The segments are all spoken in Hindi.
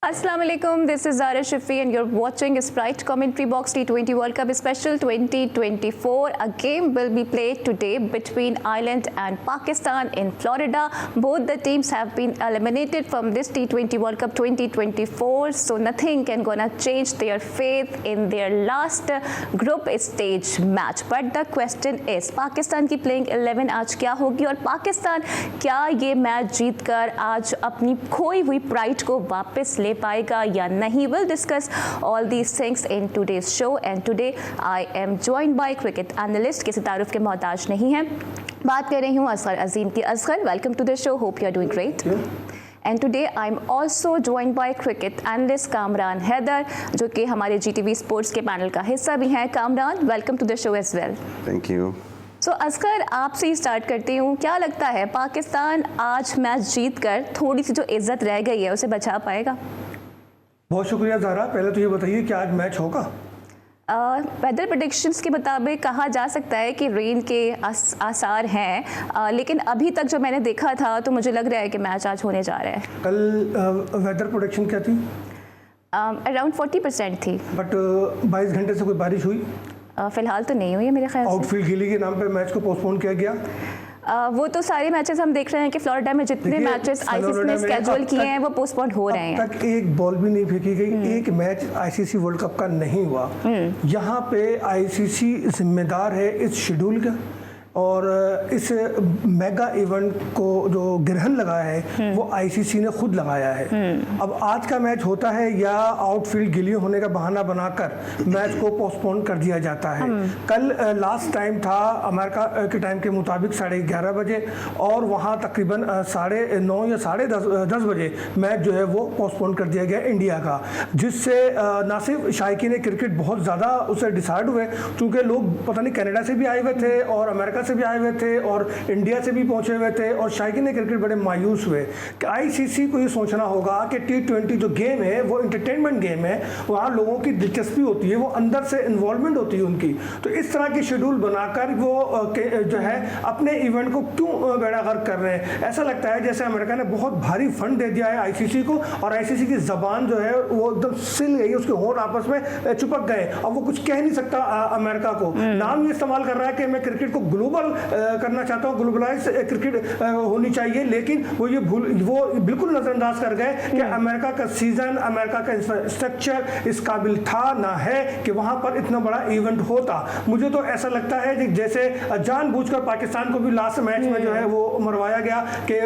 Assalamu alaikum, this is Zara Shafi and you're watching Sprite Commentary Box T20 World Cup Special 2024. A game will be played today between Ireland and Pakistan in Florida. Both the teams have been eliminated from this T20 World Cup 2024, so nothing can gonna change their faith in their last group stage match. But the question is, Pakistan की playing 11 आज क्या होगी और पाकिस्तान क्या ये मैच जीतकर आज अपनी खोई हुई प्राइड को वापस ले पाएगा या नहीं? We'll discuss all these things in today's show and today I am joined by cricket analyst किसी तारुफ के मोहताज नहीं है, बात कर रही हूँ असगर अजीम की। Asghar, welcome to the show, hope you are doing great. And today I am also joined by cricket analyst Kamran Haider, जो कि हमारे GTV स्पोर्ट्स के पैनल का हिस्सा भी हैं। Kamran, welcome to the show as well. Thank you. So Asghar, आपसे ही स्टार्ट करती हूँ, क्या लगता है पाकिस्तान आज मैच जीत कर थोड़ी सी जो इज्जत रह गई है उसे बचा पाएगा? बहुत शुक्रिया ज़ारा। पहले तो ये बताइए कि आज मैच होगा? वेदर प्रेडिक्शंस के मुताबिक कहा जा सकता है कि रेन के आसार हैं, लेकिन अभी तक जो मैंने देखा था तो मुझे लग रहा है कि मैच आज होने जा रहा है। कल वेदर प्रोडिक्शन क्या थी? अराउंड 40% थी। बट 22 घंटे से कोई बारिश हुई? फिलहाल तो नहीं हुई है मेरे ख्याल से। आउटफील्ड गिली के नाम पे मैच को पोस्टपोन किया गया। वो तो सारे मैचेस हम देख रहे हैं कि फ्लोरिडा में जितने मैचेस आईसीसी ने स्केड्यूल किए हैं वो पोस्टपोन हो रहे हैं। अब तक एक बॉल भी नहीं फेंकी गई, एक मैच आईसीसी वर्ल्ड कप का नहीं हुआ। यहाँ पे आईसीसी जिम्मेदार है इस शेड्यूल का और इस मेगा इवेंट को जो ग्रहण लगाया है वो आईसीसी ने खुद लगाया है। अब आज का मैच होता है या आउटफील्ड गिली होने का बहाना बनाकर मैच को पोस्टपोन कर दिया जाता है। कल लास्ट टाइम था अमेरिका के टाइम के मुताबिक 11:30 बजे और वहाँ तकरीबन 9:30 या 10:30 बजे मैच जो है वो पोस्टपोन कर दिया गया इंडिया का, जिससे ना सिर्फ शायकीन क्रिकेट बहुत ज़्यादा उसे डिसाइड हुए, क्योंकि लोग पता नहीं कनाडा से भी आए हुए थे और अमेरिका से भी आए हुए थे और इंडिया से भी पहुंचे हुए थे और शायकीन क्रिकेट बड़े मायूस हुए कि आईसीसी को ये सोचना होगा कि T20 जो गेम है वो एंटरटेनमेंट गेम है, वहाँ लोगों की दिलचस्पी होती है, वो अंदर से इन्वॉल्वमेंट होती है उनकी। तो इस तरह की शेड्यूल बनाकर वो जो है अपने इवेंट को क्यों बेड़ा गर्क कर रहे हैं? ऐसा लगता है जैसे अमेरिका ने बहुत भारी फंड दे दिया है आईसीसी को और आईसीसी की जबान जो है वो एकदम सिल गई, उसके होंठ आपस में चिपक गए। अब वो कुछ कह नहीं सकता अमेरिका को। नाम ये इस्तेमाल कर रहा है कि मैं क्रिकेट को ग्लोबल करना चाहता हूँ, ग्लोबलाइज क्रिकेट होनी चाहिए, लेकिन वो बिल्कुल नजरअंदाज कर गए कि अमेरिका का सीजन, अमेरिका का इंफ्रास्ट्रक्चर इस काबिल था ना है कि वहां पर इतना बड़ा इवेंट होता। मुझे तो ऐसा लगता है कि जैसे जानबूझकर पाकिस्तान को भी लास्ट मैच में जो है वो मरवाया गया कि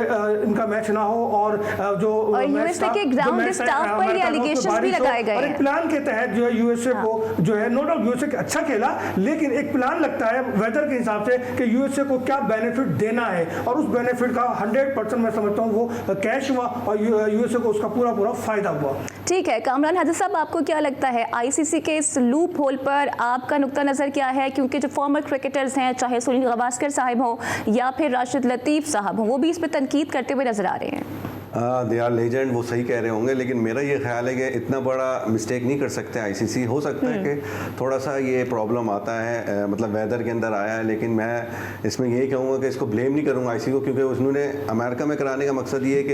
इनका मैच ना हो और जो यूएसए के ग्राउंड स्टाफ पर ये एलिगेशंस भी लगाए गए हैं। एक प्लान के तहत जो है यूएसए को जो है, नो डाउट यूएसए अच्छा खेला, लेकिन एक प्लान लगता है वेदर के हिसाब से कि यूएसए को क्या बेनिफिट देना है और उस बेनिफिट का 100% मैं समझता हूँ वो कैश हुआ और यूएसए को उसका पूरा फायदा हुआ। ठीक है कामरान हैदर साहब, आपको क्या लगता है आईसीसी के इस लूप होल पर आपका नुक्ता नज़र क्या है? क्योंकि जो फॉर्मर क्रिकेटर्स हैं, चाहे सुनील गावस्कर साहब हो या फिर राशिद लतीफ़ साहब हो, वो भी इस पर तनकीद करते हुए नजर आ रहे हैं। दे आर लेजेंड, वो सही कह रहे होंगे, लेकिन मेरा ये ख्याल है कि इतना बड़ा मिस्टेक नहीं कर सकते आईसीसी। हो सकता है कि थोड़ा सा ये प्रॉब्लम आता है, मतलब वेदर के अंदर आया है, लेकिन मैं इसमें यही कहूँगा कि इसको ब्लेम नहीं करूँगा आईसीसी को, क्योंकि उन्होंने अमेरिका में कराने का मकसद ये है कि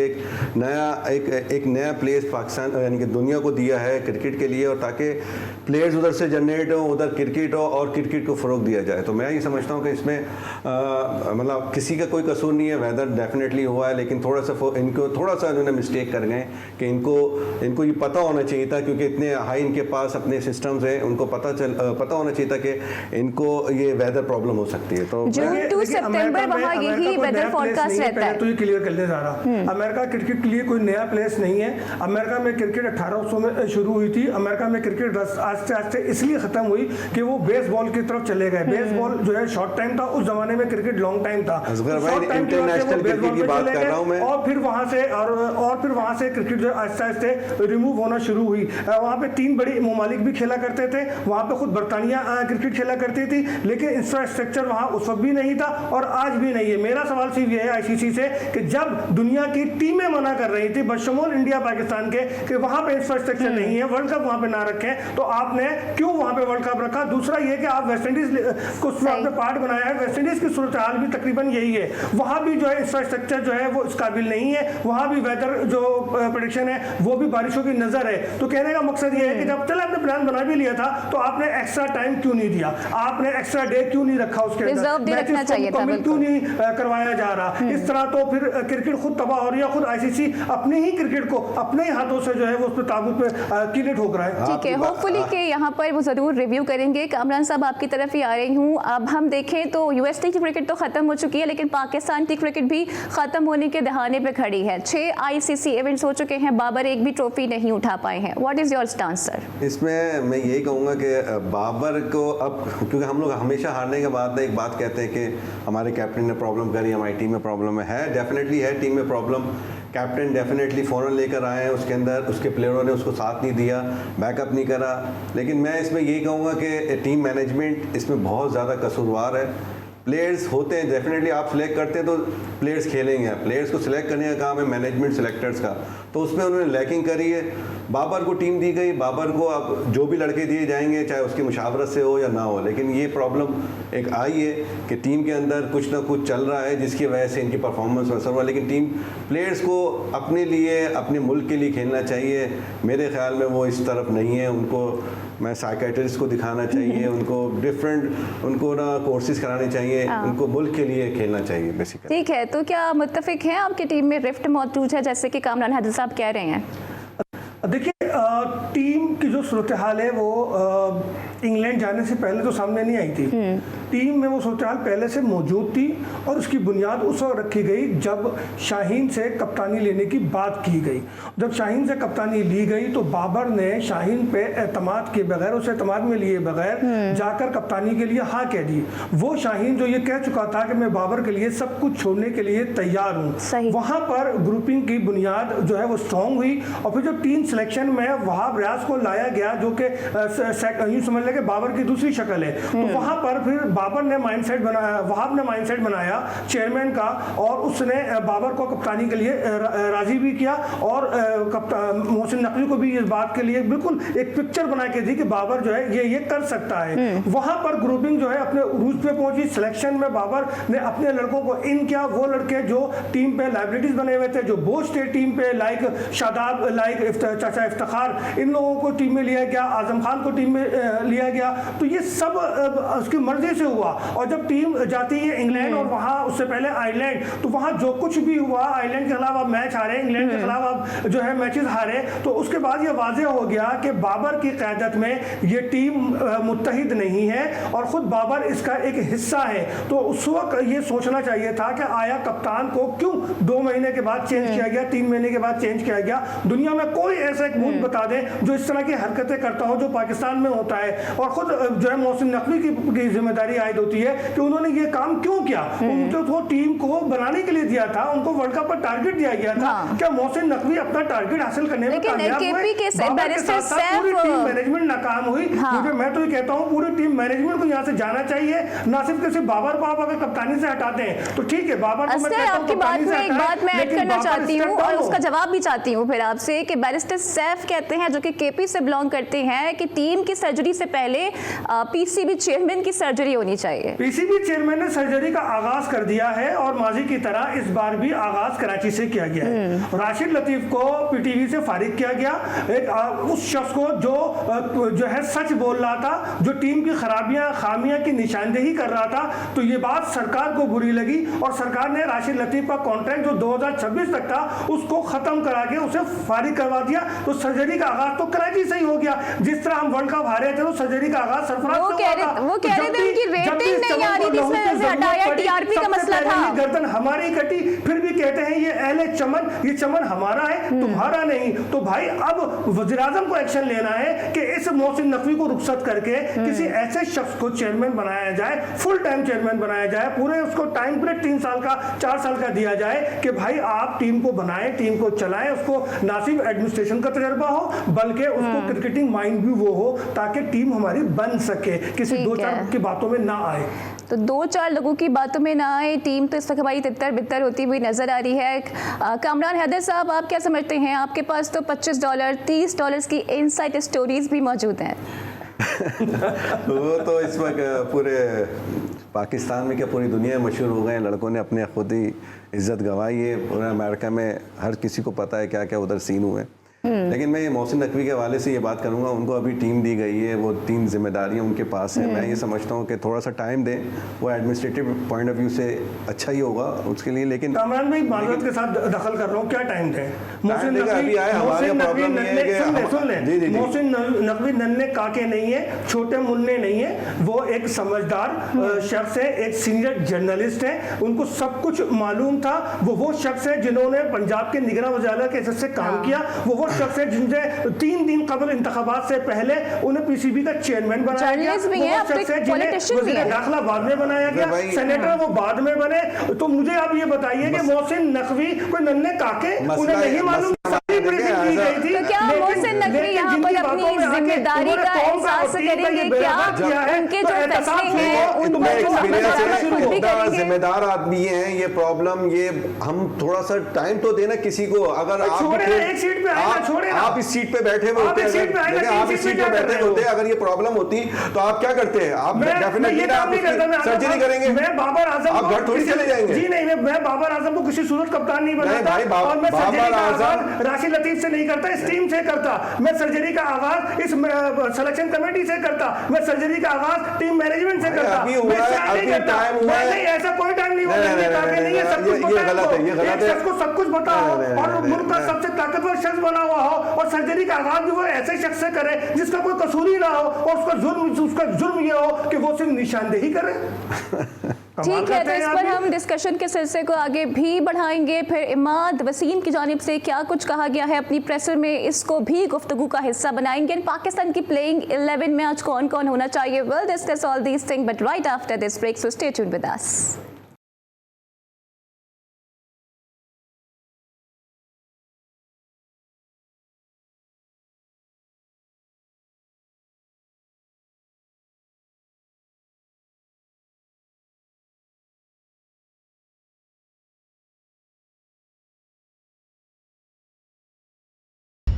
एक नया प्लेस पाकिस्तान यानी कि दुनिया को दिया है क्रिकेट के लिए, और ताकि प्लेयर्स उधर से जनरेट हो, उधर क्रिकेट हो और क्रिकेट को फ़रोग दिया जाए। तो मैं ये समझता हूँ कि इसमें मतलब किसी का कोई कसूर नहीं है, वेदर डेफिनेटली हुआ है, लेकिन थोड़ा सा इन्होंने मिस्टेक कर गए कि इनको ये पता होना चाहिए था, क्योंकि इतने हाई इनके पास अपने सिस्टम्स हैं, उनको पता होना चाहिए था कि इनको ये वेदर प्रॉब्लम हो सकती है। तो जून टू सितंबर वहाँ यही वेदर फोरकास्ट रहता है। तो ये क्लियर करने जा रहा, अमेरिका क्रिकेट के लिए कोई नया प्लेस नहीं है। अमेरिका में क्रिकेट 1800 में शुरू हुई थी। अमेरिका में क्रिकेट आस्ते आस्ते इसलिए खत्म हुई कि वो बेसबॉल की तरफ चले गए। बेसबॉल जो है शॉर्ट टाइम था, उस जमाने में क्रिकेट लॉन्ग टाइम था। इंटरनेशनल क्रिकेट की बात कर रहा हूं मैं। और फिर वहां से क्रिकेट जो आहिस्ते आहिस्ते रिमूव होना शुरू हुई। वहां पे 3 बड़ी ममालिक भी खेला करते थे, वहां पे खुद बरतानिया क्रिकेट खेला करती थी, लेकिन इंफ्रास्ट्रक्चर वहां उस वक्त भी नहीं था और आज भी नहीं है। मेरा सवाल सिर्फ ये है आईसीसी से कि जब दुनिया की टीमें मना कर रही थी बशमूल इंडिया पाकिस्तान के कि वहां पे इंफ्रास्ट्रक्चर नहीं है, वर्ल्ड कप वहां पे ना रखें, तो आपने क्यों वहां पे वर्ल्ड कप रखा? दूसरा ये कि आप वेस्ट इंडीज को आपने पार्ट बनाया है, वेस्ट इंडीज की सूरत हाल भी तकरीबन यही है, वहां भी जो है इंफ्रास्ट्रक्चर जो है वो इस काबिल नहीं है, वहां वहाँ भी वेदर जो प्रेडिक्शन है वो भी बारिशों की नजर है। तो कहने का मकसद ये है कि जब चलो आपने प्लान बना भी लिया था तो आपने एक्स्ट्रा टाइम क्यों नहीं दिया, आपने एक्स्ट्रा डे क्यों नहीं रखा उसके अंदर, मैचेस को क्यों नहीं करवाया जा रहा। इस तरह तो फिर क्रिकेट खुद तबाह हो रही है, खुद आईसीसी अपने ही क्रिकेट को अपने ही हाथों से जो है वो उस पर ताबूत पे कीले ठोक रहा है। ठीक है, होपफुली के यहाँ पर वो जरूर रिव्यू करेंगे। कामरान साहब आपकी तरफ ही आ रही हूँ। अब हम देखें तो यूएसए की क्रिकेट तो खत्म हो चुकी है, लेकिन पाकिस्तान की क्रिकेट भी खत्म होने के दहाने पे खड़ी है। 6 आईसीसी इवेंट्स हो चुके हैं, बाबर एक भी ट्रॉफी नहीं उठा पाए हैं। What is your stance sir? इसमें मैं यही कहूँगा कि बाबर को अब, क्योंकि हम लोग हमेशा हारने के बाद एक बात कहते हैं कि हमारे कैप्टन ने प्रॉब्लम करी, हमारी टीम में प्रॉब्लम है। डेफिनेटली है टीम में प्रॉब्लम। कैप्टन डेफिनेटली फ़ौरन लेकर आए हैं, उसके अंदर उसके प्लेयरों ने उसको साथ नहीं दिया, बैकअप नहीं करा। लेकिन मैं इसमें यही कहूँगा कि टीम मैनेजमेंट इसमें बहुत ज़्यादा कसूरवार है। प्लेयर्स होते हैं, डेफिनेटली आप सिलेक्ट करते हैं तो प्लेयर्स खेलेंगे, प्लेयर्स को सिलेक्ट करने का काम है मैनेजमेंट सिलेक्टर्स का, तो उसमें उन्होंने लैकिंग करी है। बाबर को टीम दी गई, बाबर को अब जो भी लड़के दिए जाएंगे चाहे उसकी मुशावरत से हो या ना हो, लेकिन ये प्रॉब्लम एक आई है कि टीम के अंदर कुछ ना कुछ चल रहा है जिसकी वजह से इनकी परफॉर्मेंस में असर हुआ। लेकिन टीम प्लेयर्स को अपने लिए, अपने मुल्क के लिए खेलना चाहिए। मेरे ख्याल में वो इस तरफ नहीं है। उनको मैं साइकेट्रिस्ट को दिखाना चाहिए, उनको डिफरेंट उनको ना कोर्सेज कराने चाहिए, उनको मुल्क के लिए खेलना चाहिए बेसिकली। ठीक है, तो क्या मुत्तफिक हैं आपकी टीम में रिफ्ट मौजूद है जैसे कि कामरान हैदर साहब कह रहे हैं? देखिए, टीम की जो सूरत हाल है वो इंग्लैंड जाने से पहले तो सामने नहीं आई थी। टीम में वो सूरत हाल पहले से मौजूद थी और उसकी बुनियाद उस वक्त रखी गई जब शाहीन से कप्तानी लेने की बात की गई। जब शाहीन से कप्तानी ली गई तो बाबर ने शाहीन पे एतमाद के बगैर, उसे एतमाद में लिए बगैर जाकर कप्तानी के लिए हाँ कह दी। वो शाहीन जो ये कह चुका था कि मैं बाबर के लिए सब कुछ छोड़ने के लिए तैयार हूँ, वहाँ पर ग्रुपिंग की बुनियाद जो है वो स्ट्रॉन्ग हुई। और फिर जो टीम सिलेक्शन में वहाब रियाज को लाया गया जो कि यूँ समझ लें कि बाबर की दूसरी शक्ल है, तो वहाँ पर फिर बाबर ने माइंडसेट बनाया, वहाब ने माइंडसेट बनाया चेयरमैन का, और उसने बाबर को कप्तानी के लिए राजी भी किया। और कप्तान मोहसिन नकवी को भी इस बात के लिए बिल्कुल एक पिक्चर बना के दी कि बाबर जो है ये कर सकता है। वहाँ पर ग्रुपिंग जो है अपने उरूज पे पहुंची। सिलेक्शन में बाबर ने अपने लड़कों को इन किया, वो लड़के जो टीम पे लाइबिलिटीज बने हुए थे, जो बोझ थे टीम पे, लाइक शादाब, लाइक चाचा इफ्तिखार, इन लोगों को टीम में लिया गया, आजम खान को टीम में लिया गया। तो ये सब उसकी मर्जी से हुआ। और जब टीम जाती है इंग्लैंड और वहाँ उससे पहले आयरलैंड, तो वहाँ जो कुछ भी हुआ, आयरलैंड के खिलाफ आप मैच हारे, इंग्लैंड के खिलाफ आप जो है मैचेस हारे, तो उसके बाद ये वाज़ेह हो गया कि बाबर की क़यादत में ये टीम मुत्तहिद नहीं है और ख़ुद बाबर इसका एक हिस्सा है। तो उस वक्त ये सोचना चाहिए था कि आया कप्तान को क्यों 2 महीने के बाद चेंज किया गया, 3 महीने के बाद चेंज किया गया। दुनिया में कोई ऐसा एक मुल्क बता दे जो इस तरह की हरकतें करता हो जो पाकिस्तान में होता है। और खुद जो है मोहसिन नकवी की जिम्मेदारी आयद होती है कि उन्होंने ये काम क्यों किया। उनको तो टीम को बनाने के लिए दिया था, उनको वर्ल्ड कप पर टारगेट दिया गया था। क्या मोहसिन नकवी अपना टारगेट हासिल करने में कामयाब हुए? पूरी टीम मैनेजमेंट नाकाम हुई। मुझे, मैं तो ये कहता हूँ पूरी टीम मैनेजमेंट को यहाँ से जाना चाहिए, ना सिर्फ बाबर को आप अगर कप्तानी से हटाते हैं तो ठीक है, बाबर को मैं आपकी बात में एक बात मैं ऐड करना चाहती हूँ और उसका जवाब भी चाहती हूँ फिर आपसे कि बैरिस्टर सैफ कहते हैं, जो कि केपी से बिलोंग करते हैं, कि टीम की सर्जरी से पहले पीसीबी चेयरमैन की सर्जरी होनी चाहिए। पीसीबी चेयरमैन ने सर्जरी का आगाज कर दिया है और माजी की तरह इस बार भी आगाज कराची से किया गया है। राशिद लतीफ को पीटीवी से फारिग किया गया, एक उस शख्स को जो है सच बोल रहा था, जो टीम की खराबियां खामियां की निशानदेही कर रहा था। तो ये बात सरकार को बुरी लगी और सरकार ने राशिद लतीफ का कॉन्ट्रैक्ट जो 2026 तक था उसको खत्म करा के उसे फारिग करवा दिया। तो सर्जरी का आगाज तो कराची से ही हो गया। जिस तरह हम वर्ल्ड कप हारे थे तो सर्जरी का आगाज सरफराज से हुआ था। वो कह रहे थे उनकी रेटिंग नहीं आ रही थी, इस वजह से हटाया, टीआरपी का मसला था। गर्दन हमारी कटी, फिर भी कहते हैं ये अहले चमन, ये चमन हमारा है तुम्हारा नहीं। तो भाई अब वज़ीर-ए-आज़म को एक्शन लेना है कि इस मोहसिन नकवी को रुखसत करके किसी ऐसे शख्स को चेयरमैन बनाया जाए, फुल टाइम चेयरमैन बनाया जाए, पूरे उसको टाइम पीरियड 3 साल का 4 साल का दिया जाए कि भाई आप टीम को बनाएं, टीम को चलाएं, उसको ना सिर्फ एडमिनिस्ट्रेशन का तजर्बा हो बल्कि उसको क्रिकेटिंग माइंड भी वो हो ताकि टीम हमारी बन सके, किसी 2-4 की बातों में ना आए। तो 2-4 लोगों की बातों में ना आए, टीम तो इस वक्त हमारी तितर बितर होती हुई नजर आ रही है। कामरान हैदर साहब, आप क्या समझते हैं? आपके पास तो $25 $30 की इनसाइड स्टोरीज भी मौजूद हैं। वो तो इस वक्त पूरे पाकिस्तान में क्या पूरी दुनिया में मशहूर हो गए हैं। लड़कों ने अपने खुद ही इज्जत गंवाई है। पूरे अमेरिका में हर किसी को पता है क्या क्या उधर सीन हुए। लेकिन मैं ये मोहसिन नकवी के हवाले से ये बात करूंगा, उनको अभी टीम दी गई है, वो 3 जिम्मेदारियां उनके पास हैं। मैं ये समझता हूँ कि थोड़ा सा टाइम दें, वो एडमिनिस्ट्रेटिव पॉइंट ऑफ व्यू से अच्छा ही होगा उसके लिए। लेकिन कामरान भाई माजरत के साथ दखल कर रहा हूँ, क्या टाइम दें? मोहसिन नकवी नन्हे काके नहीं है, छोटे मुन्ने नहीं है, वो एक समझदार शख्स है, एक सीनियर जर्नलिस्ट है, उनको सब कुछ मालूम था। वो शख्स है जिन्होंने पंजाब के निगरान वज़ारा के से काम किया। वो शख्स है जिनसे 3 दिन कबल इंतखाबात से पहले उन्हें पीसीबी का चेयरमैन बनाया गया। वो शख्स है जिन्हें वज़ीर दाखिला बाद में बनाया गया, सेनेटर वो बाद में बने। तो मुझे आप ये बताइए कि मोहसिन नकवी कोई नन्हे काके, उन्हें नहीं मालूम तो क्या मोहसिन नकवी यहाँ पर अपनी जिम्मेदारी का एहसास करेंगे? क्या उनके जो फैसले हैं उनको जिम्मेदार आदमी हैं? ये प्रॉब्लम, ये हम थोड़ा सा टाइम तो देना किसी को। अगर आप इस सीट पे बैठे हुए होते, आप इस सीट पे बैठे होते, अगर ये प्रॉब्लम होती तो आप क्या करते? आप डेफिनेटली सर्जरी करेंगे। मैं बाबर आजम आप घर थोड़ी चले जाएंगे। जी नहीं, मैं बाबर आजम को किसी सूरत कप्तान नहीं बनाता, और मैं सर्जरी का आगाज राशिद लतीफ से नहीं करता, इस टीम से करता। मैं सर्जरी का आगाज इस सिलेक्शन कमेटी से करता, मैं सर्जरी का आगाज टीम मैनेजमेंट से करता। नहीं, ऐसा कोई टाइम नहीं होगा। ये गलत है, ये गलत है। सबको सब कुछ पता हो और मुल्क का सबसे ताकतवर शख्स बना हुआ हो, और सर्जरी का आगाज भी वो ऐसे शख्स से करे जिसका कोई कसूर ही ना हो, और उसका जुर्म ये हो कि वो सिर्फ निशानदेही करे। ठीक है, तो इस पर हम डिस्कशन के सिलसिले को आगे भी बढ़ाएंगे। फिर इमाद वसीम की जानिब से क्या कुछ कहा गया है अपनी प्रेसर में, इसको भी गुफ्तगू का हिस्सा बनाएंगे। पाकिस्तान की प्लेइंग 11 में आज कौन कौन होना चाहिए? Will discuss all these things but right after this break, so stay tuned with us.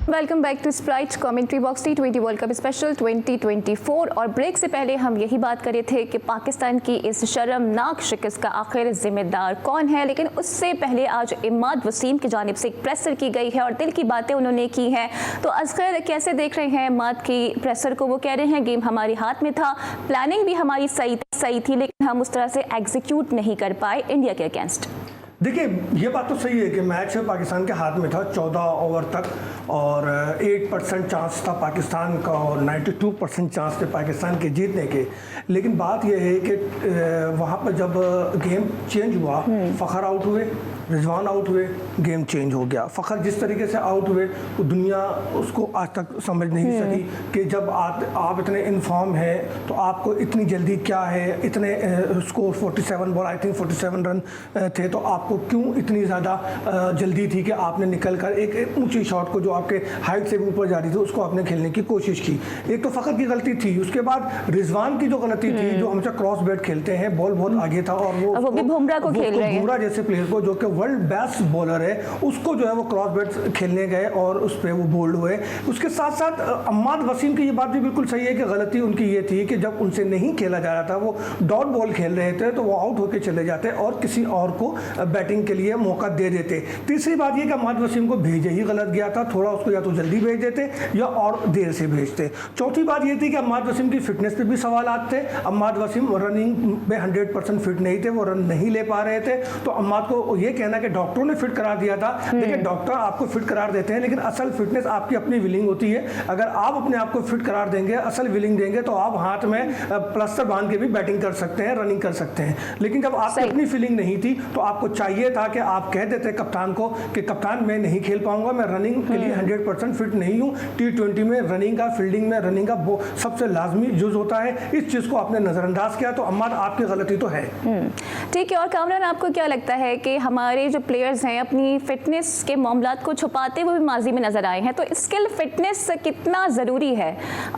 Welcome back to Sprite commentary box T20 world cup special 2024। और ब्रेक से पहले हम यही बात कर रहे थे कि पाकिस्तान की इस शर्मनाक शिकस्त का आखिर जिम्मेदार कौन है। लेकिन उससे पहले आज इमाद वसीम की जानिब से एक प्रेसर की गई है और दिल की बातें उन्होंने की हैं। तो असगर कैसे देख रहे हैं इमाद की प्रेसर को? वो कह रहे हैं गेम हमारे हाथ में था, प्लानिंग भी हमारी सही थी, लेकिन हम उस तरह से एग्जीक्यूट नहीं कर पाए इंडिया के अगेंस्ट। देखिए, ये बात तो सही है कि मैच पाकिस्तान के हाथ में था 14 ओवर तक, और 8% चांस था पाकिस्तान का और 92% चांस थे पाकिस्तान के जीतने के। लेकिन बात यह है कि वहाँ पर जब गेम चेंज हुआ, फ़खर आउट हुए, रिजवान आउट हुए, गेम चेंज हो गया। फ़खर जिस तरीके से आउट हुए वो दुनिया उसको आज तक समझ नहीं सकी कि जब आप इतने इन्फॉर्म हैं तो आपको इतनी जल्दी क्या है, इतने score 47 ball, I think 47 run थे, तो आपको क्यों इतनी ज़्यादा जल्दी थी कि आपने निकल कर एक ऊंची शॉट को जो आपके हाइट से भी ऊपर जा रही थी उसको आपने खेलने की कोशिश की। एक तो फ़खर की गलती थी, उसके बाद रिजवान की जो गलती थी, जो हमेशा क्रॉस बैट खेलते हैं, बॉल बहुत आगे था, और वो भी बुमराह को खेल रहे हैं, बुमराह जैसे प्लेयर को जो कि वर्ल्ड बेस्ट बॉलर है, उसको जो है वो क्रॉस बैट खेलने गए और उस पर वो बोल्ड हुए। उसके साथ साथ अम्माद वसीम की ये बात भी बिल्कुल सही है कि गलती उनकी ये थी कि जब उनसे नहीं खेला जा रहा था, वो डॉट बॉल खेल रहे थे, तो वो आउट होकर चले जाते और किसी और को बैटिंग के लिए मौका दे देते। तीसरी बात ये कि अम्माद वसीम को भेजे ही गलत गया था, थोड़ा उसको या तो जल्दी भेज देते या और देर से भेजते। चौथी बात ये थी कि अम्माद वसीम की फिटनेस पे भी सवालात थे। अम्माद वसीम रनिंग में 100% फिट नहीं थे, वो रन नहीं ले पा रहे थे। तो अम्माद को ये कहना कि डॉक्टरों ने फिट करार दिया था, देखिए डॉक्टर आपको फिट करार देते हैं, लेकिन असल फिटनेस आपकी अपनी विलिंग होती है। अगर आप अपने आप को फिट करार देंगे, असल विलिंग देंगे, तो आप हाथ में प्लास्टर बांध के भी बैटिंग कर सकते हैं, रनिंग कर सकते हैं। लेकिन जब आपकी अपनी फीलिंग नहीं थी तो आपको चाहिए था कि आप कह देते कप्तान को कि कप्तान मैं नहीं खेल पाऊंगा, मैं रनिंग के लिए 100% फिट नहीं हूं। T20 में रनिंग का, फील्डिंग में रनिंग का वो सबसे लाजमी जुज होता है। इस चीज़ को आपने नज़रअंदाज किया, तो अम्माद आपकी गलती तो है। ठीक है। और कामरान, आपको क्या लगता है कि हमारे जो प्लेयर्स हैं अपनी फिटनेस के मामलात को छुपाते हुए माजी में नजर आए हैं, तो स्किल फिटनेस कितना ज़रूरी है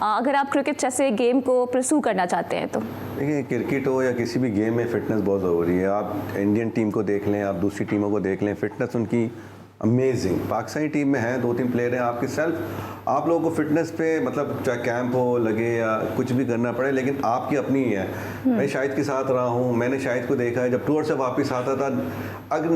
अगर आप क्रिकेट जैसे गेम को परस्यू करना चाहते हैं? तो देखिए, क्रिकेट हो या किसी भी गेम में फ़िटनेस बहुत ज़रूरी है। आप इंडियन टीम को देख लें, आप दूसरी टीमों को देख लें, फ़िटनेस उनकी अमेजिंग। पाकिस्तानी टीम में हैं 2-3 प्लेयर हैं आपके सेल्फ, आप लोगों को फिटनेस पे मतलब चाहे कैंप हो लगे या कुछ भी करना पड़े, लेकिन आपकी अपनी ही है। मैं शाहिद के साथ रहा हूँ, मैंने शाहिद को देखा है जब टूर से वापस आता था, अगर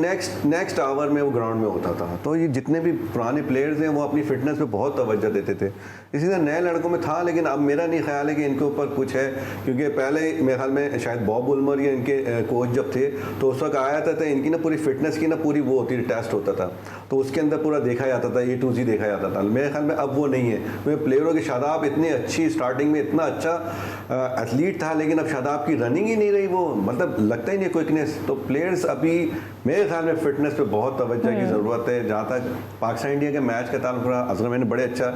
नेक्स्ट आवर में वो ग्राउंड में होता था। तो ये जितने भी पुराने प्लेयर्स हैं वो अपनी फिटनेस पे बहुत तवज्जो देते थे। इसी तरह नए लड़कों में था, लेकिन अब मेरा नहीं ख्याल है कि इनके ऊपर कुछ है, क्योंकि पहले मेरे ख्याल में शायद बॉब उल्मर या इनके कोच जब थे तो उस वक्त आया था इनकी ना पूरी फिटनेस की ना पूरी वो होती थी, टेस्ट होता था, तो उसके अंदर पूरा देखा जाता था, A to Z देखा जाता था। मेरे ख्याल में अब वो नहीं है, क्योंकि प्लेयरों की शादाब इतनी अच्छी स्टार्टिंग में इतना अच्छा एथलीट था, लेकिन अब शादाब की रनिंग ही नहीं रही, वो मतलब लगता ही नहीं क्विकनेस। तो प्लेयर्स अभी मेरे ख्याल में फिटनेस पे बहुत तवज्जो की ज़रूरत है। जहाँ तक पाकिस्तान इंडिया के मैच का ताल्लुक रहा, अजहर मैंने बड़े अच्छा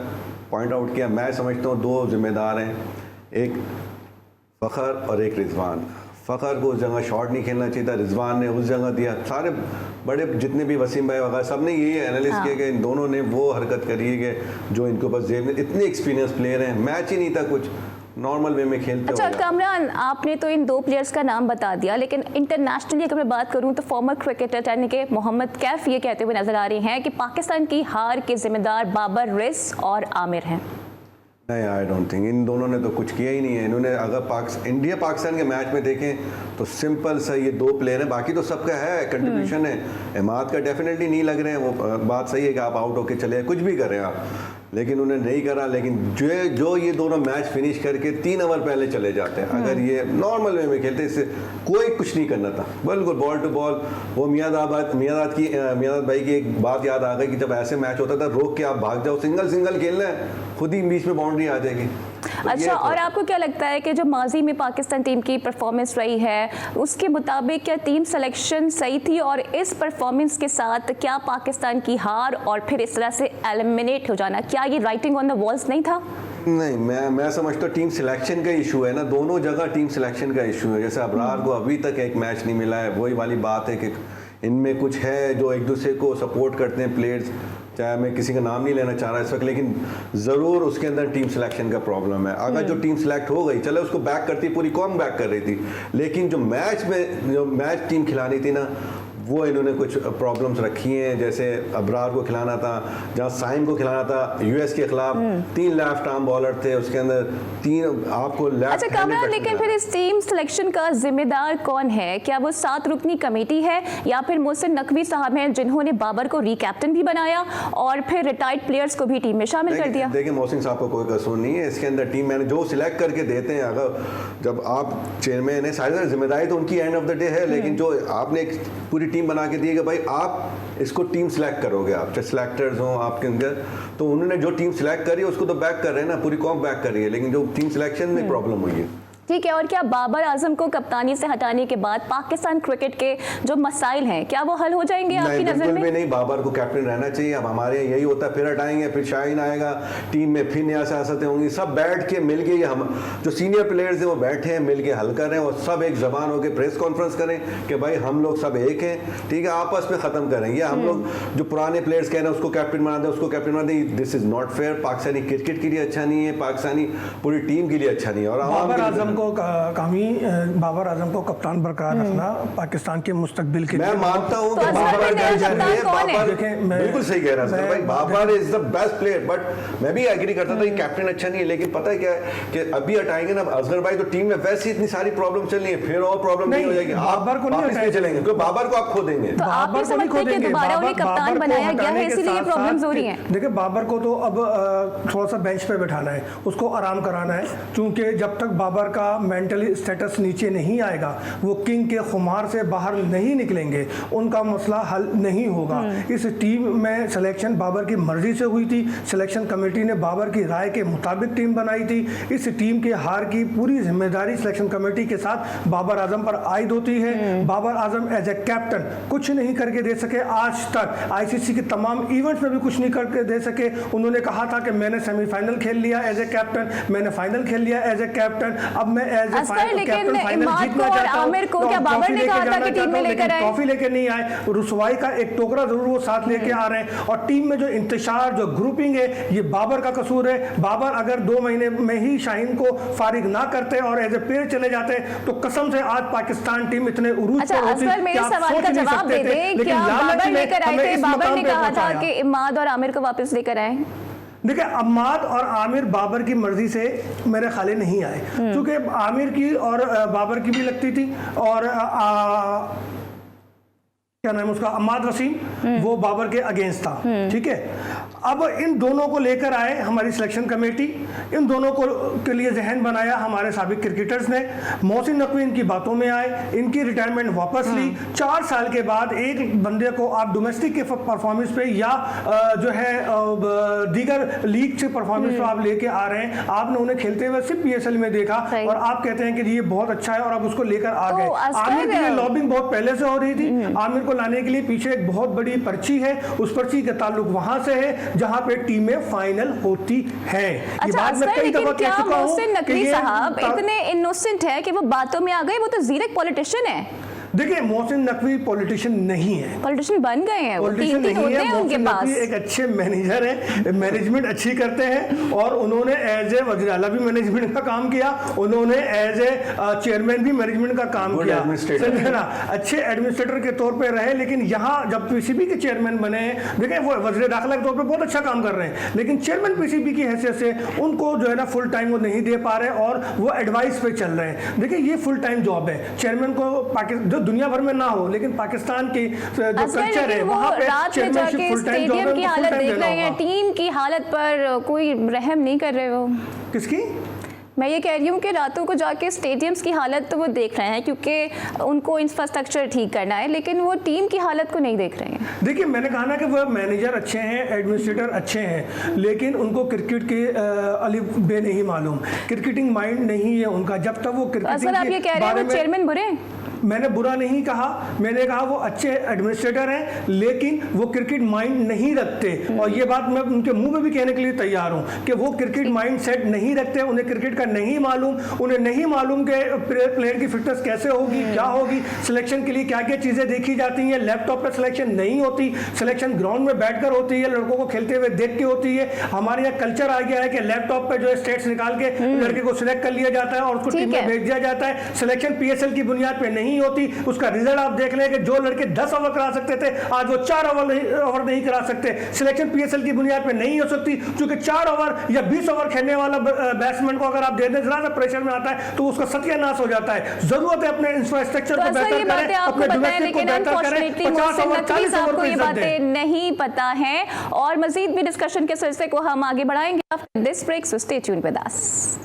पॉइंट आउट किया। मैं समझता हूँ 2 जिम्मेदार हैं, एक फ़खर और एक रिजवान। फ़खर को उस जगह शॉट नहीं खेलना चाहिए था, रिजवान ने उस जगह दिया। सारे बड़े जितने भी वसीम भाई वगैरह सब ने यही एनालिस्ट किया कि इन दोनों ने वो हरकत करी है कि जो इनके ऊपर जेब में इतने एक्सपीरियंस प्लेयर हैं, मैच ही नहीं था कुछ, नॉर्मल वे में खेलते। अच्छा कामरान, आपने तो इन 2 प्लेयर्स का नाम बता दिया, लेकिन इंटरनेशनली अगर मैं बात करूं तो फॉर्मर क्रिकेटर यानी कि मोहम्मद कैफ ये कहते हुए नजर आ रहे हैं कि पाकिस्तान की हार के जिम्मेदार बाबर रिस और आमिर हैं। नहीं, आई डोंट थिंक, इन दोनों ने तो कुछ किया ही नहीं है। इन्होंने अगर इंडिया पाकिस्तान के मैच में देखें तो सिंपल सा ये 2 प्लेयर हैं, बाकी तो सबका है कंट्रीब्यूशन है। इमाद का डेफिनेटली नहीं लग रहे हैं, वो बात सही है कि आप आउट होके चले कुछ भी कर रहे हैं आप, लेकिन उन्हें नहीं करा। लेकिन जो ये दोनों मैच फिनिश करके 3 ओवर पहले चले जाते हैं, अगर ये नॉर्मल वे में खेलते, इससे कोई कुछ नहीं करना था, बिल्कुल बॉल टू बॉल। वो मियादाद भाई की एक बात याद आ गई कि जब ऐसे मैच होता था रोक के आप भाग जाओ, सिंगल खेलना है, खुद ही बीच में बाउंड्री आ जाएगी। तो अच्छा, और आपको क्या लगता है कि जो माजी में पाकिस्तान टीम की परफॉर्मेंस रही है उसके मुताबिक क्या टीम सिलेक्शन सही थी, और इस परफॉर्मेंस के साथ क्या पाकिस्तान की हार और फिर इस तरह से एलिमिनेट हो जाना, क्या ये राइटिंग ऑन द वॉल्स नहीं था? नहीं, मैं समझता हूँ टीम सिलेक्शन का इशू है ना, दोनों जगह टीम सिलेक्शन का इशू है। जैसे अबरार को अभी तक एक मैच नहीं मिला है, वही वाली बात है कि इनमें कुछ है जो एक दूसरे को सपोर्ट करते हैं प्लेयर्स, चाहे मैं किसी का नाम नहीं लेना चाह रहा इस वक्त, लेकिन ज़रूर उसके अंदर टीम सिलेक्शन का प्रॉब्लम है। अगर जो टीम सिलेक्ट हो गई, चले उसको बैक करती, पूरी कौम बैक कर रही थी, लेकिन जो मैच टीम खिलानी थी ना, वो इन्होंने कुछ प्रॉब्लम्स रखी हैं। जैसे अबरार को खिलाना था, जहाँ साइम को खिलाना था यूएस के खिलाफ, 3 लेफ्ट आर्म बॉलर थे, उसके अंदर 3 आपको लेफ्ट। अच्छा कामरान, लेकिन फिर इस टीम सिलेक्शन का जिम्मेदार कौन है? क्या वो 7 रुकनी कमेटी है या फिर मोहसिन नकवी साहब हैं जिन्होंने बाबर को रीकैप्टन भी बनाया और फिर रिटायर्ड प्लेयर्स को भी टीम में शामिल कर दिया? देखिए, मोहसिन साहब को कोई कसूर नहीं है इसके अंदर। टीम मैंने जो सिलेक्ट करके देते हैं, अगर जब आप चेयरमैन है, सारी जिम्मेदारी तो उनकी एंड ऑफ द डे है, लेकिन जो आपने एक पूरी टीम बना के दी है कि भाई आप इसको टीम सिलेक्ट करोगे, आप चाहे सिलेक्टर्स हों आपके अंदर, तो उन्होंने जो टीम सिलेक्ट करी है उसको तो बैक कर रहे हैं ना, पूरी कौम बैक कर रही है, लेकिन जो टीम सिलेक्शन में प्रॉब्लम हुई है। ठीक है, और क्या बाबर आजम को कप्तानी से हटाने के बाद पाकिस्तान क्रिकेट के जो मसाइल हैं क्या वो हल हो जाएंगे आपकी नज़र में? नहीं, बाबर को कैप्टन रहना चाहिए। अब हमारे यहाँ यही होता है, फिर हटाएंगे, फिर शाहीन आएगा, टीम में फिर नया सियासतें होंगी। सब बैठ के मिल के, हम जो सीनियर प्लेयर्स हैं वो बैठे हैं, मिल के हल कर रहे हैं, और सब एक जबान होकर प्रेस कॉन्फ्रेंस करें कि भाई हम लोग सब एक हैं, ठीक है, आपस में ख़त्म करेंगे। हम लोग जो पुराने प्लेयर्स कह रहे हैं उसको कैप्टन बना दें, उसको कैप्टन बना दें, this is not fair. Pakistani cricket के लिए अच्छा नहीं है, पाकिस्तानी पूरी टीम के लिए अच्छा नहीं है। और बाबर आजम को कप्तान बरकरार रखना पाकिस्तान के मुस्तकबिल के लिए, मैं मानता हूं कि बिल्कुल सही कह रहा है भाई, Babar is the best player, but मैं भी एग्री करता था कि कैप्टन अच्छा नहीं है, लेकिन पता है क्या है कि अभी हटाएंगे ना असगर भाई, तो टीम में वैसे इतनी सारी प्रॉब्लम चल रही है, फिर और प्रॉब्लम नहीं हो जाएगी। बाबर को नहीं चलेंगे, क्योंकि बाबर को आप खो देंगे, तो आप ये समझते हैं कि दोबारा उन्हें कप्तान बनाया गया है इसीलिए ये प्रॉब्लम्स हो रही हैं? देखिए, बाबर को तो अब थोड़ा सा बेंच पे बैठाना है, उसको आराम कराना है, क्योंकि जब तक बाबर का मेंटली स्टेटस नीचे नहीं आएगा, वो किंग के खुमार से बाहर नहीं निकलेंगे, उनका मसला हल नहीं होगा। इस टीम में सिलेक्शन बाबर की मर्जी से हुई थी, सिलेक्शन कमेटी ने बाबर की राय के मुताबिक टीम बनाई थी। इस टीम के हार की पूरी जिम्मेदारी सिलेक्शन कमेटी के साथ बाबर आजम पर आयद होती है। Babar Azam as a captain कुछ नहीं करके दे सके, आज तक आईसीसी के तमाम इवेंट्स में भी कुछ नहीं करके दे सके। उन्होंने कहा था कि मैंने सेमीफाइनल खेल लिया एज ए कैप्टन, मैंने फाइनल खेल लिया एज ए कैप्टन, अब मैं एज ए असगर, लेकिन कैप्टन फाइनल इमाद जीतना को और चाहता हूं, आमिर को तो क्या बाबर ट्रॉफी ने लेके कहा था जाना कि टीम चाहता में हूं, लेकर लेकिन आए? ट्रॉफी लेके नहीं आए, रुसवाई का एक टोकरा जरूर वो साथ लेके आ रहे हैं। और टीम में जो इंतशार, जो ग्रुपिंग है, ये बाबर का कसूर है। बाबर अगर 2 महीने में ही शाहीन को फारिग ना करते और एज ए प्लेयर चले जाते तो कसम से आज पाकिस्तान टीम इतने उरूज अच्छा, पर होती असगर, मेरे कि आप सवाल सोच का नहीं जवाब सकते दे थे। दे, लेकिन क्या लालच बाबर ने लेकर आए हमें थे? इस बाबर मुकाम ने पे कहा था पहुंचाया। कि इमाद और आमिर को वापस लेकर आए। देखिए, अम्माद और आमिर बाबर की मर्जी से मेरे ख्याल नहीं आए, क्योंकि आमिर की और बाबर की भी लगती थी, और क्या नाम है उसका, अम्माद वसीम, वो बाबर के अगेंस्ट था। ठीक है, अब इन दोनों को लेकर आए हमारी सिलेक्शन कमेटी, इन दोनों को के लिए जहन बनाया हमारे साबिक क्रिकेटर्स ने। मोहसिन नकवी इनकी बातों में आए, इनकी रिटायरमेंट वापस ली। 4 साल के बाद एक बंदे को आप डोमेस्टिक के परफॉर्मेंस पे या जो है दीगर लीग से परफॉर्मेंस पे आप लेके आ रहे हैं। आपने उन्हें खेलते हुए सिर्फ PSL में देखा और आप कहते हैं कि ये बहुत अच्छा है और आप उसको लेकर आ गए। आमिर के लिए लॉबिंग बहुत पहले से हो रही थी। आमिर को लाने के लिए पीछे एक बहुत बड़ी पर्ची है, उस पर्ची का ताल्लुक वहां से है जहां पे टीमें फाइनल होती है। अच्छा, असगर, लेकिन क्या मोहसिन नकवी साहब इतने इनोसेंट है कि वो बातों में आ गए? वो तो जीरक पॉलिटिशियन है। देखिए, मोहसिन नकवी पॉलिटिशियन नहीं है, पॉलिटिशियन बन गए हैं, वो पॉलिटिशियन तीन नहीं होते है। हैं उनके मोहसिन पास। नकवी एक अच्छे मैनेजर है, मैनेजमेंट अच्छी करते हैं, और उन्होंने एज ए वज़ीर आला भी मैनेजमेंट का काम किया, उन्होंने एज ए चेयरमैन भी मैनेजमेंट का काम किया, समझे ना, अच्छे एडमिनिस्ट्रेटर के तौर पे रहे। लेकिन यहाँ जब PCB के चेयरमैन बने हैं, देखिए वो वज़ीर दाखिला के तौर पर बहुत अच्छा काम कर रहे हैं, लेकिन चेयरमैन PCB की हैसियत से उनको जो है ना फुल टाइम वो नहीं दे पा रहे और वो एडवाइस पे चल रहे हैं। देखिए, ये फुल टाइम जॉब है चेयरमैन को, जो दुनिया भर में ना हो, लेकिन पाकिस्तान की जो कल्चर है वहां पे रात में जाके स्टेडियम की हालत देख रहे हैं, टीम की हालत पर कोई रहम नहीं कर रहे हो। किसकी? मैं ये कह रही हूँ कि रातों को जाके स्टेडियम्स की हालत तो वो देख रहे हैं क्योंकि उनको इंफ्रास्ट्रक्चर ठीक करना है, लेकिन वो टीम की हालत को नहीं देख रहे हैं। देखिए, मैंने कहा ना कि वो मैनेजर अच्छे हैं, एडमिनिस्ट्रेटर अच्छे हैं, लेकिन उनको क्रिकेट के अलिफ बे नहीं मालूम, क्रिकेटिंग माइंड नहीं है उनका। जब तक वो क्रिकेटिंग आप ये कह रहे हैं वो चेयरमैन बुरे हैं? मैंने बुरा नहीं कहा, मैंने कहा वो अच्छे एडमिनिस्ट्रेटर हैं, लेकिन वो क्रिकेट माइंड नहीं रखते। और ये बात मैं उनके मुंह में भी कहने के लिए तैयार हूं कि वो क्रिकेट माइंड सेट नहीं रखते, उन्हें क्रिकेट का नहीं मालूम, उन्हें नहीं मालूम कि प्लेयर की फिटनेस कैसे होगी, क्या होगी, सिलेक्शन के लिए क्या क्या चीज़ें देखी जाती हैं। लैपटॉप पर सिलेक्शन नहीं होती, सिलेक्शन ग्राउंड में बैठकर होती है, लड़कों को खेलते हुए देख के होती है। हमारे यहाँ कल्चर आ गया है कि लैपटॉप पर जो है स्टेट्स निकाल के लड़के को सिलेक्ट कर लिया जाता है और उसको टीम में भेज दिया जाता है। सिलेक्शन PSL की बुनियाद पर नहीं होती। उसका रिजल्ट आप देख लें कि जो लड़के 10 ओवर करा सकते थे, आज वो 4 ओवर नहीं करा सकते। सिलेक्शन PSL की बुनियाद पे नहीं हो सकती, क्योंकि 4 ओवर या 20 ओवर खेलने वाला बैट्समैन को अगर आप दे दें, जरा सा प्रेशर में आता है तो उसका सत्यानाश हो जाता है। जरूरत है अपने इंफ्रास्ट्रक्चर को बेहतर करें, अपने डोमेस्टिक को बेहतर करें। 50 ओवर 40 ओवर ये बातें नहीं पता है और मजीद भी डिस्कशन के सिलसिले को हम आगे बढ़ाएंगे after this break, so stay tuned with us.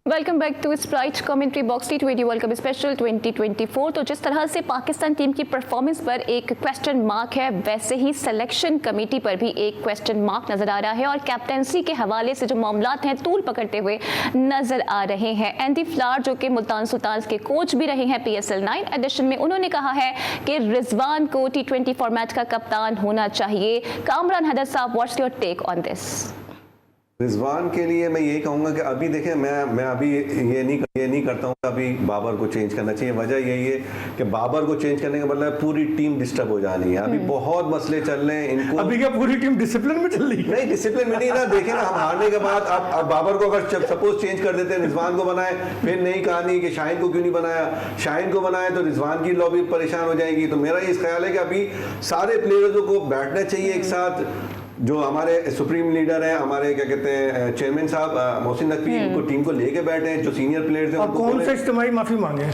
Welcome back to Sprite commentary box T20 world cup special 2024। तो जिस तरह से पाकिस्तान टीम की परफॉर्मेंस पर एक क्वेश्चन मार्क है, वैसे ही सिलेक्शन कमेटी पर भी एक क्वेश्चन मार्क नजर आ रहा है और कैप्टेंसी के हवाले से जो मामलात हैं तूल पकड़ते हुए नजर आ रहे हैं। एंडी फ्लावर जो कि मुल्तान सुल्तान्स के कोच भी रहे हैं PSL 9 एडिशन में, उन्होंने कहा है कि रिजवान को T20 फॉर्मेट का कप्तान होना चाहिए। कामरान हैदर साहब, what's your take on this? Rizwan के लिए मैं ये कहूँगा कि अभी देखें, मैं अभी ये नहीं करता हूँ अभी बाबर को चेंज करना चाहिए। वजह यही है कि बाबर को चेंज करने का मतलब पूरी टीम डिस्टर्ब हो जानी है। अभी बहुत मसले चल रहे हैं इनको। अभी क्या पूरी टीम डिसिप्लिन में चल रही है? नहीं, डिसिप्लिन में नहीं ना। देखें ना, हम हारने के बाद अब बाबर को अगर सपोज चेंज कर देते हैं, रिजवान को बनाए, फिर नई कहानी कि शाहीन को क्यों नहीं बनाया। शाहीन को बनाया तो रिजवान की लॉबी परेशान हो जाएगी। तो मेरा ये ख्याल है कि अभी सारे प्लेयर्स को बैठना चाहिए एक साथ। जो हमारे सुप्रीम लीडर हैं, हमारे क्या कहते हैं चेयरमैन साहब मोहसिन नकवी, उनको टीम को लेके बैठे हैं, जो सीनियर प्लेयर्स हैं। कौन से इज्तिमाई माफी मांगे?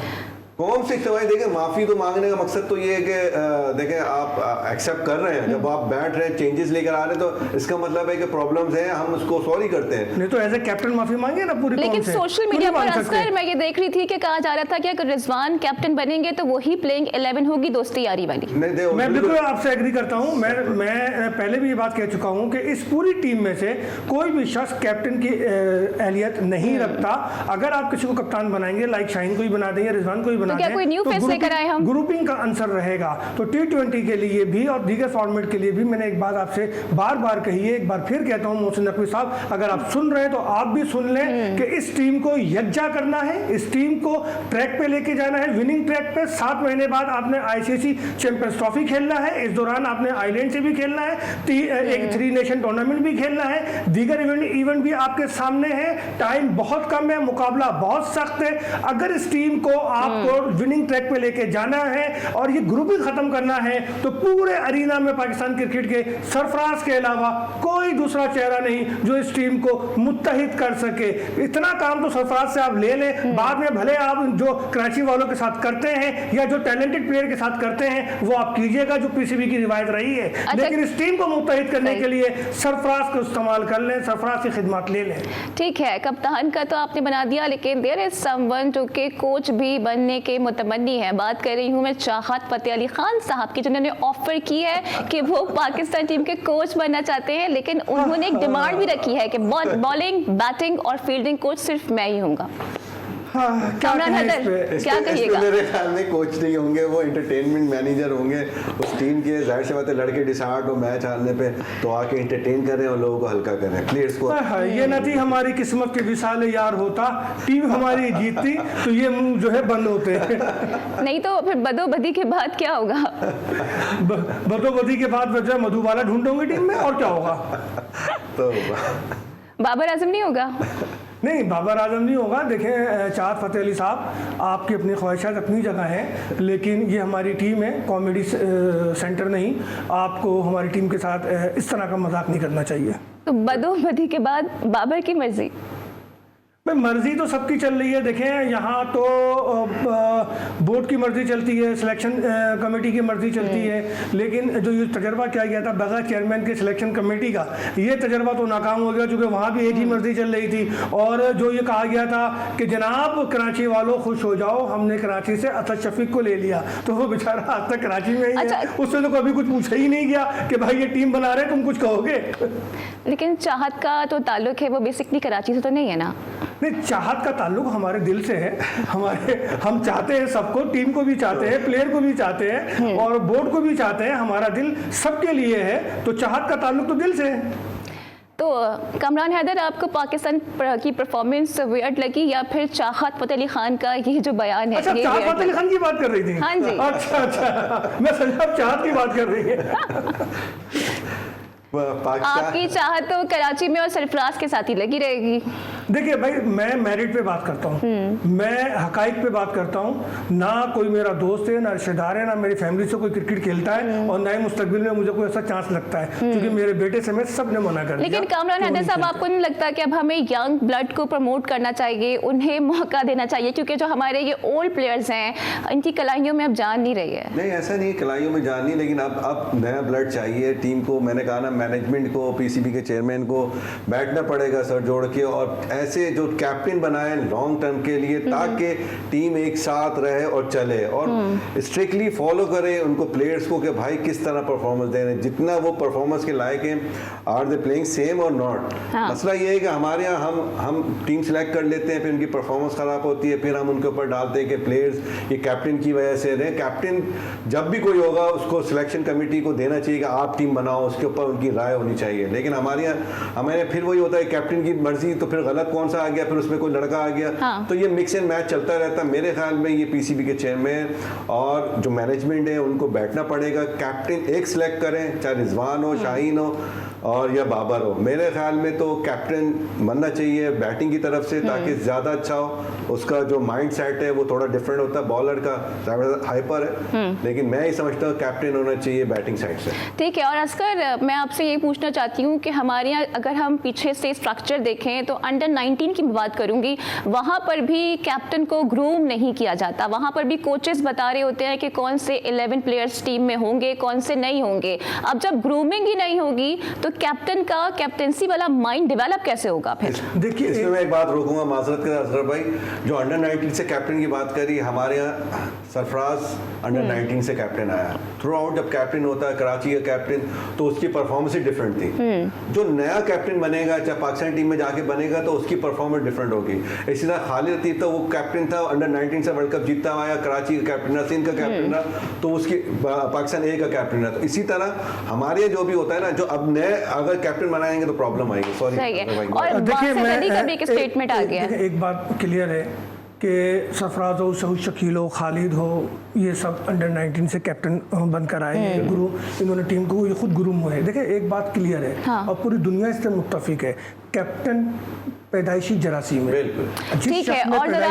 कौन सी सवाई देखें, माफी तो मांगने का मकसद तो ये है कि देखें आप एक्सेप्ट कर रहे हैं, जब आप बैठ रहे हैं चेंजेस लेकर आ रहे हैं तो इसका मतलब है कि प्रॉब्लम्स हैं, हम उसको सॉरी करते हैं। नहीं तो एज ए कैप्टन माफी मांगे ना पूरी। लेकिन सोशल मीडिया पर अक्सर मैं ये देख रही थी कि कहा जा रहा था कि अगर रिजवान कैप्टन बनेंगे तो वही प्लेइंग 11 होगी दोस्ती यारी वाली। मैं बिल्कुल आपसे एग्री करता हूं। मैं पहले भी ये बात कह चुका हूं कि इस पूरी टीम में से कोई भी शख्स कैप्टन की अहलियत नहीं रखता। अगर आप किसी को कप्तान बनाएंगे, लाइक शाहीन को ही बना देंगे, रिजवान को ही बना तो क्या कोई न्यू फेस लेकर आए हम? ग्रुपिंग का आंसर रहेगा। तो T20 के लिए भी और दीगर फॉर्मेट के लिए भी मैंने एक बात आपसे बार बार कही है, एक बार फिर कहता हूं मोहसिन नकवी साहब, अगर आप सुन रहे हैं तो आप भी सुन लें कि इस टीम को यकजा करना है, इस टीम को ट्रैक पे लेके जाना है, विनिंग ट्रैक पे। 7 महीने बाद आपने ICC चैंपियंस ट्रॉफी खेलना है, इस दौरान आपने आइलैंड से भी खेलना है, एक 3 नेशन टूर्नामेंट भी खेलना है, दीगर इवेंट भी आपके सामने है। टाइम बहुत कम है, मुकाबला बहुत सख्त है। अगर इस टीम को आपको विनिंग ट्रैक पे लेके जाना है और ये ग्रुपिंग खत्म करना है तो पूरे अरीना में पाकिस्तान क्रिकेट के सरफराज के अलावा कोई दूसरा चेहरा नहीं जो इस टीम को मुत्तहिद कर सके। इतना काम तो सरफराज से आप ले लें, बाद में भले आप जो कराची वालों के साथ करते हैं या जो टैलेंटेड प्लेयर के साथ करते हैं वो आप कीजिएगा, जो PCB की रिवायत रही है। लेकिन इस टीम को मुत्तहिद करने के लिए सरफराज को इस्तेमाल कर लें, सरफराज की खिदमत ले लें। ठीक है, कप्तान का तो आपने बना दिया, लेकिन देयर इज समवन जो कि कोच भी बनने के मुतमन्नी है। बात कर रही हूँ मैं चाहत फतेह अली खान साहब की, जिन्होंने ऑफर की है कि वो पाकिस्तान टीम के कोच बनना चाहते हैं, लेकिन उन्होंने एक डिमांड भी रखी है कि बॉलिंग, बैटिंग और फील्डिंग कोच सिर्फ मैं ही हूँगा। कामरान हैदर, क्या कहिएगा? मेरे ख्याल में कोच नहीं होंगे, वो एंटरटेनमेंट मैनेजर होंगे उस टीम के। जाहिर सी बात है, लड़के डिसहार्ट हो मैच हारने पे तो आके एंटरटेन करें और लोगों को हल्का करें, प्लेयर्स को। ये न थी हमारी किस्मत के विशाल यार होता, टीम हमारी जीतती तो ये मुंह जो है बंद होते नहीं तो फिर बदोबदी के बाद क्या होगा? बदोबदी के बाद वजह मधुबाला ढूंढोगे टीम में, और क्या होगा? तो बाबर आजम नहीं होगा? नहीं, बाबर आजम नहीं होगा। देखें चाहत फतेह अली साहब, आपकी अपनी ख्वाहिशात अपनी जगह हैं, लेकिन ये हमारी टीम है, कॉमेडी सेंटर नहीं। आपको हमारी टीम के साथ इस तरह का मजाक नहीं करना चाहिए। तो बदोबदी के बाद बाबर की मर्जी? मर्जी तो सबकी चल रही है। देखें यहाँ तो बोर्ड की मर्जी चलती है, सिलेक्शन कमेटी की मर्जी चलती है, लेकिन जो ये तजर्बा किया गया था बगैर चेयरमैन के सिलेक्शन कमेटी का, ये तजर्बा तो नाकाम हो गया, चूँकि वहाँ भी एक ही मर्जी चल रही थी। और जो ये कहा गया था कि जनाब कराची वालों खुश हो जाओ, हमने कराची से असद शफीक को ले लिया, तो वो बेचारा आज तक कराची में ही है। उससे तो कभी कुछ पूछा ही नहीं गया कि भाई ये टीम बना रहे तुम कुछ कहोगे। लेकिन चाहत का तो ताल्लुक है वो बेसिकली कराची से तो नहीं है ना? नहीं, चाहत का ताल्लुक हमारे दिल से है। हम चाहते हैं सबको, टीम को भी चाहते हैं, प्लेयर को भी चाहते हैं और बोर्ड को भी चाहते हैं। हमारा दिल सबके लिए है, तो चाहत का ताल्लुक तो दिल से है। तो कामरान हैदर, आपको पाकिस्तान की परफॉर्मेंस वियर्ड लगी या फिर चाहत फतेह अली खान का ये जो बयान है? अच्छा, चाहत फतेह अली खान की बात कर रही थी? हाँ जी। अच्छा, मैं समझा चाहत की बात कर रही है। आपकी चाहत तो कराची में और सरफराज के साथ ही लगी रहेगी। देखिए भाई, मैं मेरिट पे बात करता हूँ, मैं हकाइक पे बात करता हूँ। ना कोई मेरा दोस्त है, ना रिश्तेदार है, ना मेरी फैमिली से कोई क्रिकेट खेलता है और ना ही मुस्तकबिल में मुझे कोई ऐसा चांस लगता है, क्योंकि मेरे बेटे से मैं सब ने मना कर दिया। लेकिन कामरान हैदर साहब, आपको नहीं लगता कि अब हमें यंग ब्लड को प्रमोट करना चाहिए, उन्हें मौका देना चाहिए, क्योंकि जो हमारे ये ओल्ड प्लेयर्स हैं इनकी कलाइयों में अब जान नहीं रही है? नहीं, ऐसा नहीं कलाइयों में जान नहीं, लेकिन अब नया ब्लड चाहिए टीम को। मैंने कहा ना, मैनेजमेंट को, PCB के चेयरमैन को बैठना पड़ेगा सर जोड़ के, और ऐसे जो कैप्टन बनाए लॉन्ग टर्म के लिए, ताकि टीम एक साथ रहे और चले, और स्ट्रिक्टली फॉलो करे उनको प्लेयर्स को कि भाई किस तरह परफॉर्मेंस दे रहे हैं, जितना वो परफॉर्मेंस के लायक हैं, आर दे प्लेइंग सेम और नॉट। मसला ये है कि हमारे यहाँ हम टीम सेलेक्ट कर लेते हैं, फिर उनकी परफॉर्मेंस खराब होती है, फिर हम उनके ऊपर डालते हैं कि प्लेयर्स ये कैप्टन की वजह से रहे। कैप्टन जब भी कोई होगा उसको सिलेक्शन कमेटी को देना चाहिए कि आप टीम बनाओ, उसके ऊपर उनकी राय होनी चाहिए। लेकिन हमारे यहाँ हमें फिर वही होता है, कैप्टन की मर्जी, तो फिर गलत कौन सा आ गया, फिर उसमें कोई लड़का आ गया। तो ये मिक्स एंड मैच चलता रहता है। मेरे ख्याल में ये PCB के चेयरमैन और जो मैनेजमेंट है उनको बैठना पड़ेगा, कैप्टन एक सिलेक्ट करें, चाहे रिजवान हो, शाहीन हो, और या बाबर हो, मेरे ख्याल में तो कैप्टन बनना चाहिए बैटिंग की तरफ से, ताकि ज़्यादा अच्छा हो। उसका जो माइंड सेट है वो थोड़ा डिफरेंट होता है, बॉलर का हाइपर है, लेकिन मैं ही समझता हूँ कैप्टन होना चाहिए बैटिंग साइड से। ठीक है। और अस्कर, मैं आपसे ये पूछना चाहती हूँ कि हमारे यहाँ अगर हम पीछे से स्ट्रक्चर देखें तो अंडर 19 की बात करूँगी, वहाँ पर भी कैप्टन को ग्रूम नहीं किया जाता। वहाँ पर भी कोचेस बता रहे होते हैं कि कौन से 11 प्लेयर्स टीम में होंगे, कौन से नहीं होंगे। अब जब ग्रूमिंग ही नहीं होगी तो कैप्टन का कैप्टनसी वाला माइंड डेवलप कैसे होगा फिर? देखिए, इसमें मैं एक बात रोकूंगा, माजरत कर असगर भाई, जो अंडर 19 से कैप्टन की बात करी, हमारे यहाँ सरफराज अंडर 19 से कैप्टन आया। थ्रू आउट जब कैप्टन होता है कराची का कैप्टन, तो उसकी परफॉर्मेंस ही डिफरेंट थी। जो नया कैप्टन बनेगा, चाहे पाकिस्तान टीम में जाके बनेगा, तो उसकी परफॉर्मेंस डिफरेंट होगी। इसी तरह खालिद लतीफ था, वो कैप्टन था, अंडर 19 से वर्ल्ड कप जीतता हुआ, कराची का कैप्टन था, सिंध का कैप्टन था, तो उसकी पाकिस्तान ए का कैप्टन है। तो इसी तरह हमारे जो भी होता है ना, जो अब नए अगर कैप्टन बनाएंगे तो प्रॉब्लम आएगी। सॉरी। और देखिए, मैं एक स्टेटमेंट आ गया। एक बात क्लियर है कि सरफराज हो, सऊद शकील हो, खालिद हो, ये सब अंडर 19 से कैप्टन बनकर आए हैं। गुरु इन्होंने टीम को, ये खुद गुरु हुए हैं। देखिए, एक बात क्लियर है, हाँ। और पूरी दुनिया इससे मुत्तफिक है, कैप्टन पैदाइशी जरासीम है। ठीक है। और जरा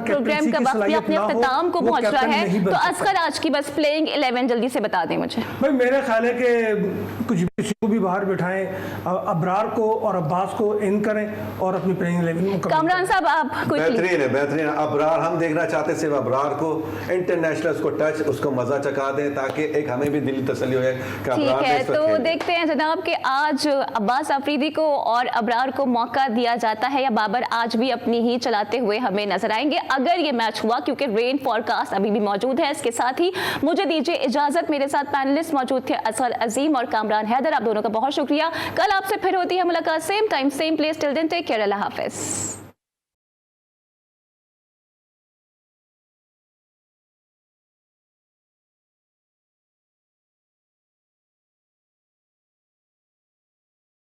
प्रोग्राम का वक्त भी अपने अख्ताम को पहुंच रहा है, तो असगर आज की बस प्लेइंग 11 जल्दी से बता दें मुझे। भाई, मेरा ख्याल है कि कुछ भी बाहर बिठाएं, अबरार को और अब्बास को इन करें और अपनी प्लेइंग 11 कामरान साहब, आप बेहतरीन है, बेहतरीन। अबरार हम देखना चाहते सिर्फ अबरार को, इंटरनेशनल उसको टच, उसको मजा चखा दें, ताकि एक हमें भी दिली तसल्ली हो जाए कि ठीक है। तो देखते हैं जनाब कि आज अब्बास अफरीदी को और अबरार को मौका दिया जाता है या बाबर आज भी अपनी ही चलाते हुए हमें नजर आएंगे अगर ये मैच हुआ, क्योंकि रेन फॉरकास्ट अभी भी मौजूद है। इसके साथ ही मुझे दीजिए इजाजत। मेरे साथ पैनलिस्ट मौजूद थे असगर अजीम और कामरान हैदर, आप दोनों का बहुत शुक्रिया। कल आपसे फिर होती है मुलाकात, same time same place. Till then take care, अल्लाह हाफिज।